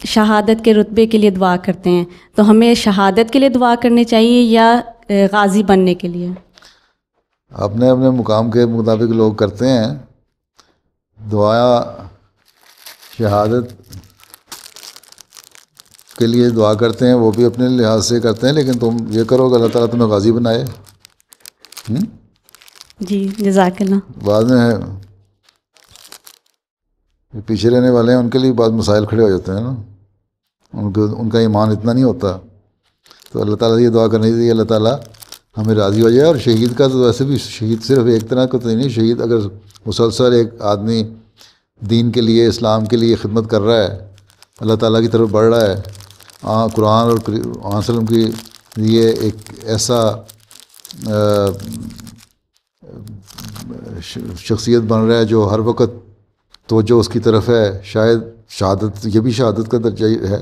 شہادت کے رتبے کے لیے دعا کرتے ہیں، تو ہمیں شہادت کے لیے دعا کرنی چاہیے یا غازی بننے کے لیے؟ اپنے اپنے مقام کے مطابق لوگ کرتے ہیں دعا، شہادت کے لیے دعا کرتے ہیں، وہ بھی اپنے لحاظ سے کرتے ہیں، لیکن تم یہ کرو کہ اللہ تعالیٰ تمہیں غازی بنائے۔ جی جزاک اللہ۔ بعد میں پیچھے رہنے والے ہیں ان کے لیے بعض مسائل کھڑے ہو جاتے ہیں نا، ان کا ایمان اتنا نہیں ہوتا، تو اللہ تعالیٰ سے یہ دعا کرنی چاہیے اللہ تعالیٰ ہمیں راضی ہو جائے۔ اور شہید کا تو ویسے بھی شہید صرف ایک طرح کا تو نہیں، شہید اگر مسلسل ایک آدمی دین کے لیے، اسلام کے لیے خدمت کر رہا ہے، اللہ تعالیٰ کی طرف بڑھ رہا ہے، قرآن اور وسلم کی یہ ایک ایسا شخصیت بن رہا ہے جو ہر وقت توجہ اس کی طرف ہے، شاید شہادت، یہ بھی شہادت کا درجہ ہے۔